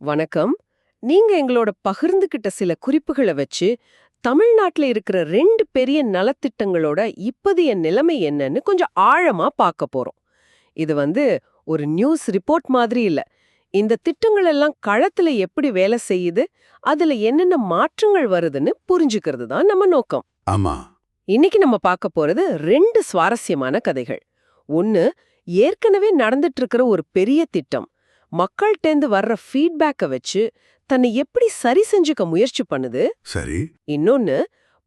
வணக்கம். நீங்க எங்களோட பகிர்ந்துகிட்ட சில குறிப்புகள வச்சு, தமிழ்நாட்டுல இருக்கிற 2 பெரிய நலத்திட்டங்களோட இப்போதைய நிலைமை என்னன்னு கொஞ்சம் ஆழமா பார்க்க போறோம். இது ஒரு நியூஸ் ரிப்போர்ட் மாதிரி இல்ல. இந்த திட்டங்கள் எல்லாம் களத்துல எப்படி வேலை செய்யுது, அதுல என்னென்ன மாற்றங்கள் வருதுன்னு புரிஞ்சுக்கிறது தான் நம்ம நோக்கம். ஆமா. இன்னைக்கு நம்ம பார்க்க போறது 2 சுவாரஸ்யமான கதைகள். ஒன்னு, ஏற்கனவே நடந்துட்டு இருக்கிற ஒரு பெரிய திட்டம். மக்கள்டேந்து வர்ற ஃபீட்பேக்க வச்சு தன்னை எப்படி சரி செஞ்சுக்க முயற்சி பண்ணுது. சரி. இன்னொன்னு,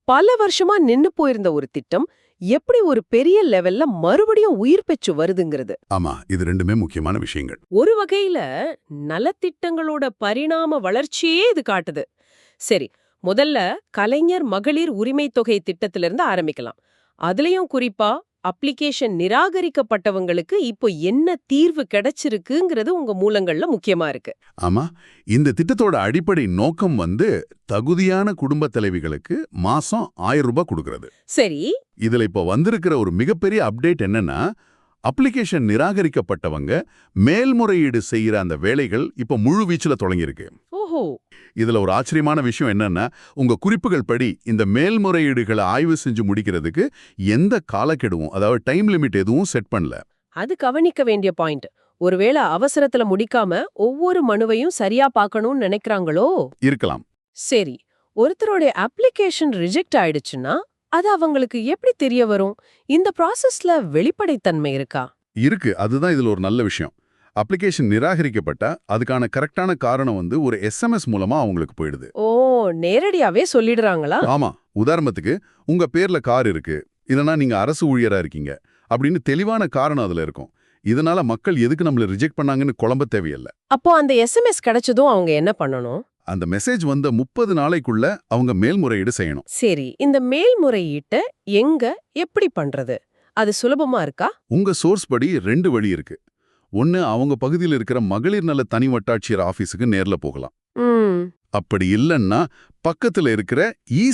பல வருஷமா நின்னு போயிருந்த ஒரு திட்டம் எப்படி ஒரு பெரிய லெவல்ல மறுபடியும் உயிர் பெற்று வருதுங்கிறது. ஆமா, இது ரெண்டுமே முக்கியமான விஷயங்கள். ஒரு வகையில நலத்திட்டங்களோட பரிணாம வளர்ச்சியே இது காட்டுது. சரி, முதல்ல கலைஞர் மகளிர் உரிமை தொகை திட்டத்திலிருந்து ஆரம்பிக்கலாம். அதுலயும் குறிப்பா அப்ளிகேஷன் நிராகரிக்கப்பட்டவங்களுக்கு இப்போ என்ன தீர்வு கிடைச்சிருக்குங்கிறது உங்க மூலங்கள்ல முக்கியமா இருக்கு. ஆமா, இந்த திட்டத்தோட அடிப்படை நோக்கம் தகுதியான குடும்ப தலைவிகளுக்கு மாசம் 1000 ரூபாய் கொடுக்கறது. சரி. இதுல இப்ப வந்திருக்கிற ஒரு மிகப்பெரிய அப்டேட் என்னன்னா, அப்ளிகேஷன் நிராகரிக்கப்பட்டவங்க மேல்முறையீடு செய்யற அந்த வேலைகள் இப்ப முழு வீச்சுல தொடங்கியிருக்கு. ஓஹோ. இதுல ஒரு ஆச்சரியமான விஷயம் என்னன்னா, உங்க குறிப்புகள் படி இந்த மேல்முறையீடுகளை ஆய்வு செஞ்சு முடிக்கிறதுக்கு எந்த காலக்கெடுவும், அதாவது டைம் லிமிட் எதுவும் செட் பண்ணல. அது கவனிக்க வேண்டிய பாயிண்ட். ஒருவேளை அவசரத்துல முடிக்காம ஒவ்வொரு மனுவையும் சரியா பார்க்கணும்னு நினைக்கிறாங்களோ? இருக்கலாம். சரி, ஒருத்தருடைய அப்ளிகேஷன் ரிஜெக்ட் ஆயிடுச்சுன்னா அது அவங்களுக்கு எப்படி தெரிய வரும்? இந்த ப்ராசஸ்ல வெளிப்படைத்தன்மை இருக்கா? இருக்கு. அதுதான் இதுல ஒரு நல்ல விஷயம். அப்ளிகேஷன் நிராகரிக்கப்பட்டா அதுக்கான கரெக்டான காரணம் ஒரு எஸ்எம்எஸ் மூலமா அவங்களுக்கு போயிடுது. ஓ, நேரடியாவே சொல்லிடுறாங்களா? ஆமா. உதாரணத்துக்கு, உங்க பேர்ல கார் இருக்கு, இல்லனா நீங்க அரசு ஊழியரா இருக்கீங்க அப்படின்னு தெளிவான காரணம் அதுல இருக்கும். இதனால மக்கள் எதுக்கு நம்மள ரிஜெக்ட் பண்ணாங்கன்னு குழம்ப தேவையில்ல. அப்போ அந்த எஸ்எம்எஸ் கிடைச்சதும் அவங்க என்ன பண்ணணும்? அந்த மெசேஜ் 30 நாளைக்குள்ள அவங்க மேல்முறையீடு செய்யணும். சரி, இந்த மேல்முறையீட்ட எங்க எப்படி பண்றது? அது சுலபமா இருக்கா? உங்க சோர்ஸ் படி 2 வழி இருக்கு. ஒன்னு, அவங்க பகுதியில் இருக்கிற மகளிர் நல தனி வட்டாட்சியர் ஆபீஸுக்கு நேர்ல போகலாம். ம். அப்படி இல்லைன்னா பக்கத்துல இருக்கிற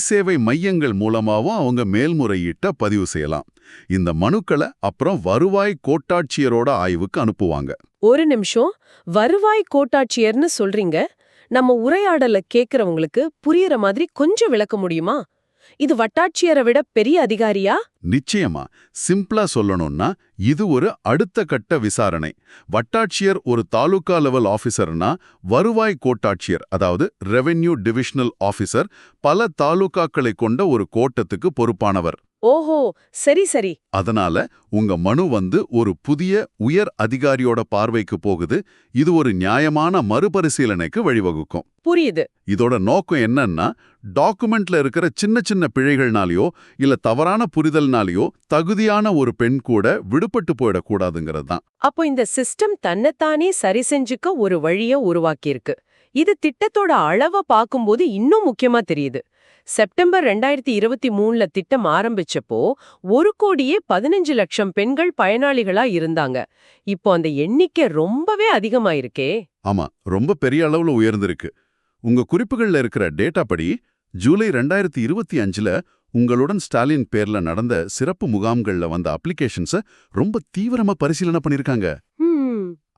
சேவை மையங்கள் மூலமாவும் அவங்க மேல்முறையீட்ட பதிவு செய்யலாம். இந்த மனுக்களை அப்புறம் வருவாய் கோட்டாட்சியரோட ஆய்வுக்கு அனுப்புவாங்க. ஒரு நிமிஷம், வருவாய் கோட்டாட்சியர்னு சொல்றீங்க. நம்ம உரையாடல கேக்குறவங்களுக்கு புரியற மாதிரி கொஞ்சம் விளக்க முடியுமா? இது வட்டாட்சியரை விட பெரிய அதிகாரியா? நிச்சயமா. சிம்பிளா சொல்லணும்னா, இது ஒரு அடுத்த கட்ட விசாரணை. வட்டாட்சியர் ஒரு தாலுகா லெவல் ஆபீசர்னா, வருவாய் கோட்டாட்சியர், அதாவது ரெவென்யூ டிவிஷனல் ஆபீசர், பல தாலுகாக்களை கொண்ட ஒரு கோட்டத்துக்கு பொறுப்பானவர். ஓஹோ, சரி சரி. அதனால உங்க மனு ஒரு புதிய உயர் அதிகாரியோட பார்வைக்கு போகுது. இது ஒரு நியாயமான மறுபரிசீலனைக்கு வழிவகுக்கும். புரியுது. இதோட நோக்கம் என்னன்னா, டாக்குமெண்ட்ல இருக்கிற சின்ன சின்ன பிழைகள்னாலயோ இல்ல தவறான புரிதல்னாலயோ தகுதியான ஒரு பெண் கூட விடுபட்டு போயிடக்கூடாதுங்கிறது தான். அப்போ இந்த சிஸ்டம் தன்னைத்தானே சரி செஞ்சுக்க ஒரு வழிய உருவாக்கியிருக்கு. இது திட்டத்தோட அளவை பார்க்கும்போது இன்னும் முக்கியமா தெரியுது. செப்டம்பர் 2023ல திட்டம் ஆரம்பிச்சப்போ 1,15,00,000 பெண்கள் பயனாளிகளா இருந்தாங்க. இப்போ அந்த எண்ணிக்கை ரொம்பவே அதிகமாயிருக்கே. ஆமா, ரொம்ப பெரிய அளவுல உயர்ந்திருக்கு. உங்க குறிப்புகள்ல இருக்கிற டேட்டா படி ஜூலை 2025ல உங்களுடன் ஸ்டாலின் பேர்ல நடந்த சிறப்பு முகாம்கள்ல வந்த அப்ளிகேஷன்ஸ ரொம்ப தீவிரமா பரிசீலனை பண்ணிருக்காங்க.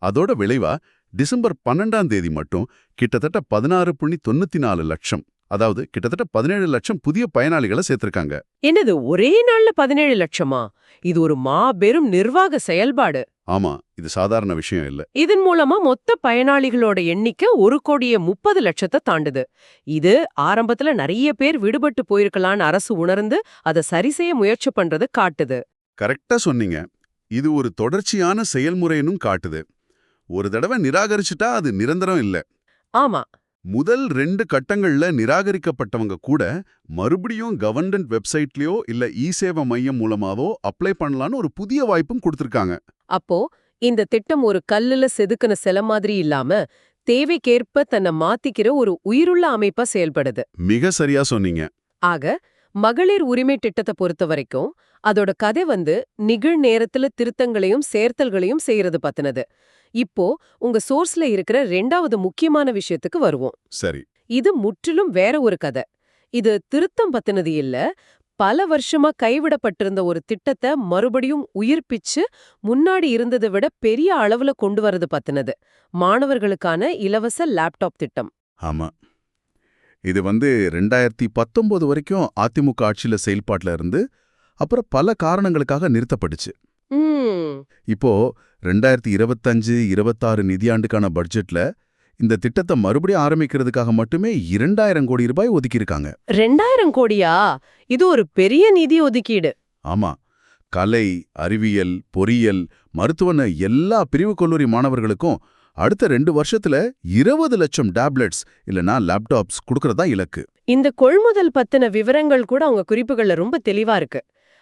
அதோட விளைவா டிசம்பர் 12ஆம் தேதி மட்டும் கிட்டத்தட்ட 16.94 லட்சம், அதாவது கிட்டத்தட்ட 17 லட்சம் புதிய பயனாளிகளை சேர்த்திருக்காங்க. என்னது, ஒரே நாள்ல 17 லட்சமா? இது ஒரு மாபெரும் நிர்வாக செயல்பாடு. ஆமா, இது சாதாரண விஷயம் இல்ல. இதன் மூலமா மொத்த பயனாளிகளோட எண்ணிக்கை 1,30,00,000 தாண்டுது. இது ஆரம்பத்துல நிறைய பேர் விடுபட்டு போயிருக்கலான்னு அரசு உணர்ந்து அதை சரி செய்ய முயற்சி பண்றது காட்டுது. கரெக்டா சொன்னீங்க. இது ஒரு தொடர்ச்சியான செயல்முறைன்னு காட்டுது. ஒரு தடவை நிராகரிச்சுட்டா அது நிரந்தரம் இல்ல. ஆமா. முதல் 2 கட்டங்கள்ல நிராகரிக்கப்பட்டவங்க கூட மறுபடியும் கவர்மெண்ட் வெப்சைட்லயோ இல்ல சேவை மையம் மூலமாவோ அப்ளை பண்ணலான்னு ஒரு புதிய வாய்ப்பும் கொடுத்திருக்காங்க. அப்போ இந்த திட்டம் ஒரு கல்லுல செதுக்கின சிலை மாதிரி இல்லாம தேவைக்கேற்ப தன்னை மாத்திக்கிற ஒரு உயிருள்ள அமைப்பா செயல்படுது. மிக சரியா சொன்னீங்க. ஆக, மகளிர் உரிமை திட்டத்தை பொறுத்த வரைக்கும் அதோட கதை நிகழ்நேரத்துல திருத்தங்களையும் சேர்த்தல்களையும் செய்யறது பத்தினது. இப்போ உங்க சோர்ஸ்ல இருக்கிற 2வது முக்கியமான விஷயத்துக்கு வருவோம். சரி. இது முற்றிலும் வேற ஒரு கதை. இது திருத்தம் பத்தினது இல்ல, பல வருஷமா கைவிடப்பட்டிருந்த ஒரு திட்டத்தை மறுபடியும் உயிர்ப்பிச்சு முன்னாடி இருந்ததை விட பெரிய அளவுல கொண்டு வரது பத்தினது. மாணவர்களுக்கான இலவச லேப்டாப் திட்டம். ஆமா. இது 2019 வரைக்கும் அதிமுக ஆட்சியில செயல்பாட்டுல இருந்து அப்புறம் பல காரணங்களுக்காக நிறுத்தப்பட்டுச்சு. ம். இப்போ 2025-26 நிதியாண்டுக்கான பட்ஜெட்ல இந்த திட்டத்தை மறுபடியும் ஆரம்பிக்கிறதுக்காக மட்டுமே 2000 கோடி ரூபாய் ஒதுக்கியிருக்காங்க. 2000 கோடியா? இது ஒரு பெரிய நிதி ஒதுக்கீடு. ஆமா. கலை, அறிவியல், பொறியியல், மருத்துவன எல்லா பிரிவு கல்லூரி மாணவர்களுக்கும் அடுத்த 2 வருஷத்துல 20 லட்சம் டேப்லெட்ஸ் இல்லனா லேப்டாப்ஸ் கொடுக்கறதா இலக்கு. இந்த கொள்முதல் பத்தின விவரங்கள் கூட அவங்க குறிப்புகள்ல ரொம்ப தெளிவா இருக்கு.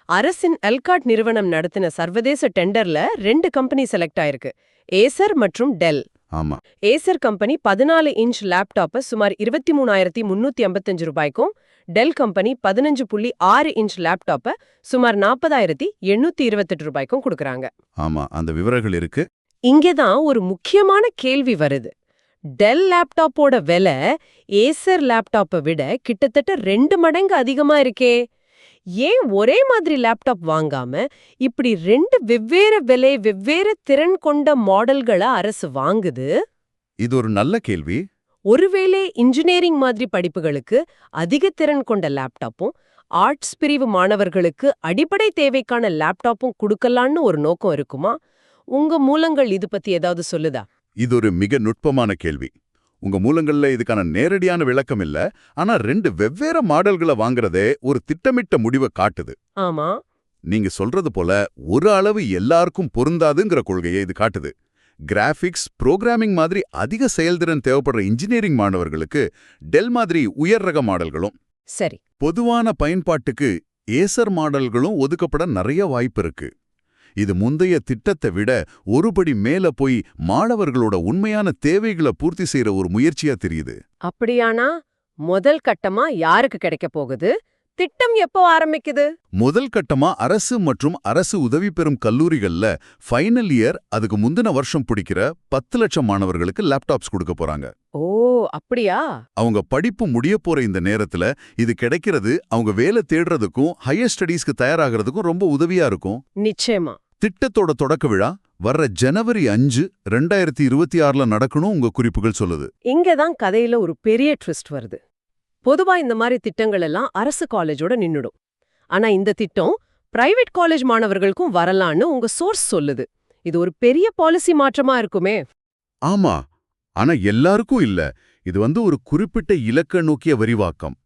அரசின் எல்காட் நிறுவனம் நடத்தின சர்வதேச டெண்டர்ல 2 கம்பெனி செலக்ட் ஆயிருக்கு. ஏசர் மற்றும் டெல். ஆமா. ஏசர் கம்பெனி 14 இன்ச் லேப்டாப்பை சுமார் 23,355 ரூபாய்க்கும், டெல் கம்பெனி 15.6 இன்ச் லேப்டாப்பை சுமார் 40,828 ரூபாய்க்கும் கொடுக்கறாங்க. ஆமா, அந்த விவரங்கள் இருக்கு. இங்கேதான் ஒரு முக்கியமான கேள்வி வருது. டெல் லேப்டாப்போட விலை ஏசர் லேப்டாப்பை விட கிட்டத்தட்ட 2 மடங்கு அதிகமா இருக்கே. ஏன் ஒரே மாதிரி லேப்டாப் வாங்காம இப்படி 2 வெவ்வேறு விலை, வெவ்வேறு திறன் கொண்ட மாடல்களை அரசு வாங்குது? இது ஒரு நல்ல கேள்வி. ஒருவேளை இன்ஜினியரிங் மாதிரி படிப்புகளுக்கு அதிக திறன் கொண்ட லேப்டாப்பும், ஆர்ட்ஸ் பிரிவு மாணவர்களுக்கு அடிப்படை தேவைக்கான லேப்டாப்பும் கொடுக்கலான்னு ஒரு நோக்கம் இருக்குமா? உங்க மூலங்கள் இது பத்தி ஏதாவது சொல்லுதா? இது ஒரு மிக நுட்பமான கேள்வி. உங்க மூலங்கள்ல இதுக்கான நேரடியான விளக்கம் இல்ல, ஆனா 2 வெவ்வேறு மாடல்களை வாங்குறதே ஒரு திட்டமிட்ட முடிவை காட்டுது. ஆமா. நீங்க சொல்றது போல ஒரு அளவு எல்லாருக்கும் பொருந்தாதுங்கிற கொள்கையை இது காட்டுது. கிராஃபிக்ஸ், புரோகிராமிங் மாதிரி அதிக செயல்திறன் தேவைப்படுற இன்ஜினியரிங் மாணவர்களுக்கு டெல் மாதிரி உயர் ரக மாடல்களும், சரி, பொதுவான பயன்பாட்டுக்கு ஏசர் மாடல்களும் ஒதுக்கப்பட நிறைய வாய்ப்பு இருக்கு. இது முந்தைய திட்டத்தை விட ஒருபடி மேல போய் மாணவர்களோட உண்மையான தேவைகளை பூர்த்தி செய்யற ஒரு முயற்சியா தெரியுது. அப்படியானா முதல் கட்டமா யாருக்கு கிடைக்க போகுது? திட்டம் எப்போ ஆரம்பிக்குது? முதல் கட்டமா அரசு மற்றும் அரசு உதவி பெறும் கல்லூரிகள்ல ஃபைனல் இயர், அதுக்கு முந்தின வருஷம் பிடிக்கிற 10 லட்சம் மாணவர்களுக்கு லேப்டாப்ஸ் கொடுக்க போறாங்க. ஓ, அப்படியா? அவங்க படிப்பு முடிய போற இந்த நேரத்துல இது கிடைக்கிறது அவங்க வேலை தேடுறதுக்கும் ஹையர் ஸ்டடீஸ்க்கு தயாராகிறதுக்கும் ரொம்ப உதவியா இருக்கும். நிச்சயமா. திட்டத்தோட தொடக்க விழா வர்ற ஜனவரி 5, 2026ல நடக்கணும் உங்க குறிப்புகள் சொல்லுது. இங்கதான் கதையில ஒரு பெரிய ட்விஸ்ட் வருது. பொதுவா இந்த மாதிரி திட்டங்கள் எல்லாம் அரசு காலேஜோட நின்னுடும். ஆனா இந்த திட்டம் பிரைவேட் காலேஜ் மாணவர்களுக்கும் வரலான்னு உங்க சோர்ஸ் சொல்லுது. இது ஒரு பெரிய பாலிசி மாற்றமா இருக்குமே. ஆமா, ஆனா எல்லாருக்கும் இல்ல. இது ஒரு குறிப்பிட்ட இலக்க நோக்கிய விரிவாக்கம்.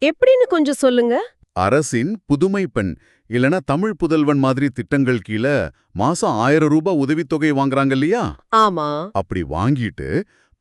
எப்படின்னு கொஞ்சம் சொல்லுங்க. அரசின் புதுமை பெண் இல்லனா தமிழ் புதல்வன் மாதிரி திட்டங்கள் கீழே மாசம் 1000 ரூபாய் உதவித்தொகை வாங்குறாங்க இல்லையா? ஆமா. அப்படி வாங்கிட்டு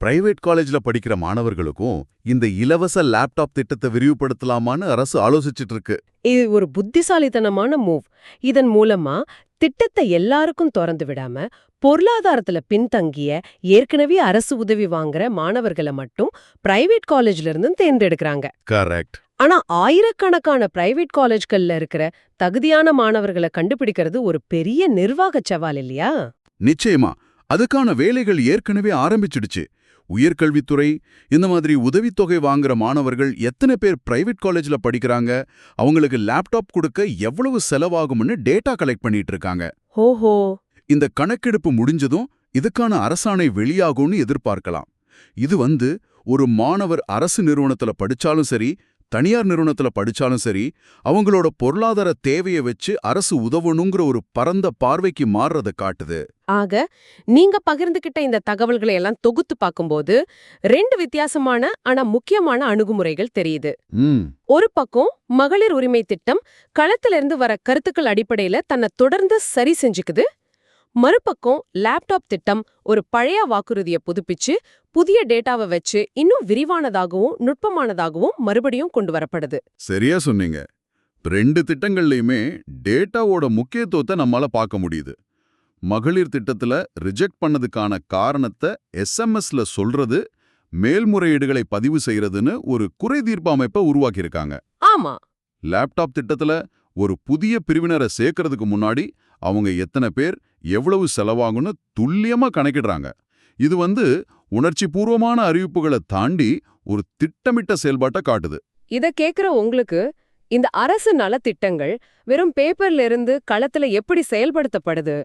பிரைவேட் காலேஜ்ல படிக்கிற மாணவர்களுக்கும் இந்த இலவச லேப்டாப் திட்டத்தை விரிவுபடுத்தலாமான்னு அரசு ஆலோசிச்சுட்டு இருக்கு. இது ஒரு புத்திசாலித்தனமான மூவ். இதன் மூலமா திட்டத்தை எல்லாருக்கும் திறந்து விடாம பொருளாதாரத்துல பின்தங்கிய, ஏற்கனவே அரசு உதவி வாங்குற மாணவர்களை மட்டும் பிரைவேட் காலேஜ்ல இருந்து தேர்ந்தெடுக்கிறாங்க. கரெக்ட். ஆனா ஆயிரக்கணக்கான பிரைவேட் காலேஜ்கள்ல இருக்கிற தகுதியான மாணவர்களை கண்டுபிடிக்கிறது ஒரு பெரிய நிர்வாக சவால் இல்லையா? நிச்சயமா. அதுக்கான வேலைகள் ஏற்கனவே ஆரம்பிச்சிடுச்சு. உயர்கல்வித்துறை இந்த மாதிரி உதவித்தொகை வாங்குற மாணவர்கள் எத்தனை பேர் பிரைவேட் காலேஜ்ல படிக்கிறாங்க, அவங்களுக்கு லேப்டாப் கொடுக்க எவ்வளவு செலவாகும்னு டேட்டா கலெக்ட் பண்ணிட்டு இருக்காங்க. ஓஹோ. இந்த கணக்கெடுப்பு முடிஞ்சதும் இதுக்கான அரசாணை வெளியாகும்னு எதிர்பார்க்கலாம். இது ஒரு மாணவர் அரசு நிறுவனத்துல படிச்சாலும் சரி, தனியார் நிறுவனத்துல படிச்சாலும் சரி, அவங்களோட பொருளாதார தேவையை வச்சு அரசு உதவணுங்கிற ஒரு பரந்த பார்வைக்கு மாறுறத காட்டுது. ஆக நீங்க பகிர்ந்துகிட்ட இந்த தகவல்களை எல்லாம் தொகுத்து பார்க்கும்போது 2 வித்தியாசமான ஆனா முக்கியமான அணுகுமுறைகள் தெரியுது. ஒரு பக்கம் மகளிர் உரிமை திட்டம் களத்திலிருந்து வர கருத்துக்கள் அடிப்படையில தன்னை தொடர்ந்து சரி செஞ்சுக்குது. மறுபக்கம் லேப்டாப் திட்டம் ஒரு பழைய வாக்குறுதியை புதுப்பிச்சு புதிய டேட்டாவை வச்சு இன்னும் விரிவானதாகவும் நுட்பமானதாகவும் மறுபடியும் கொண்டு வரப்படுது. சரியா சொன்னீங்க. 2 திட்டங்கள்லயுமே டேட்டாவோட முக்கியத்துவத்தை நம்மால பார்க்க முடியுது. மகளிர் திட்டத்துல ரிஜெக்ட் பண்ணதுக்கான காரணத்தை எஸ்எம்எஸ்ல சொல்றது, மேல்முறையீடுகளை பதிவு செய்யறதுன்னு ஒரு குறை தீர்ப்பு அமைப்பை உருவாக்கியிருக்காங்க. ஆமா. லேப்டாப் திட்டத்துல ஒரு புதிய பிரிவினரை சேர்க்கறதுக்கு முன்னாடி அவங்க எத்தனை பேர், எவ்வளவு செலவாகும்னு துல்லியமா கணக்கிடுறாங்க. இது உணர்ச்சி பூர்வமான அறிவிப்புகளை தாண்டி ஒரு திட்டமிட்ட செயல்பாட்டை காட்டுது. இத கேக்குற உங்களுக்கு இந்த அரசு நலத்திட்டங்கள் வெறும் பேப்பர்ல இருந்து களத்துல எப்படி செயல்படுத்தப்படுது,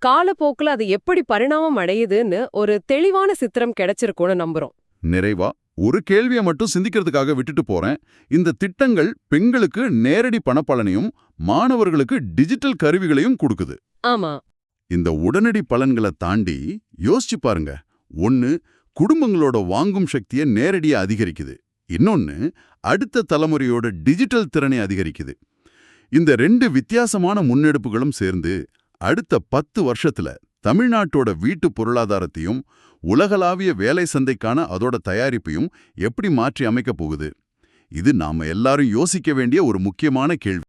காலப்போக்குல அது எப்படி பரிணாமம் அடையுதுன்னு ஒரு தெளிவான சித்திரம் கிடைச்சிருக்கும்னு நம்புறோம். நிறைவா ஒரு கேள்வியை மட்டும் சிந்திக்கிறதுக்காக விட்டுட்டு போறேன். இந்த திட்டங்கள் பெண்களுக்கு நேரடி பணப்பலனையும் மாணவர்களுக்கு டிஜிட்டல் கருவிகளையும் கொடுக்குது. ஆமா. இந்த உடனடி பலன்களை தாண்டி யோசிச்சு பாருங்க. ஒன்னு, குடும்பங்களோட வாங்கும் சக்தியை நேரடியா அதிகரிக்குது. இன்னொன்னு, அடுத்த தலைமுறையோட டிஜிட்டல் திறனை அதிகரிக்குது. இந்த ரெண்டு வித்தியாசமான முன்னெடுப்புகளும் சேர்ந்து அடுத்த 10 வருஷத்துல தமிழ்நாட்டோட வீட்டு பொருளாதாரத்தையும் உலகளாவிய வேலை சந்தைக்கான அதோட தயாரிப்பையும் எப்படி மாற்றி அமைக்கப் போகுது? இது நாம எல்லாரும் யோசிக்க வேண்டிய ஒரு முக்கியமான கேள்வி.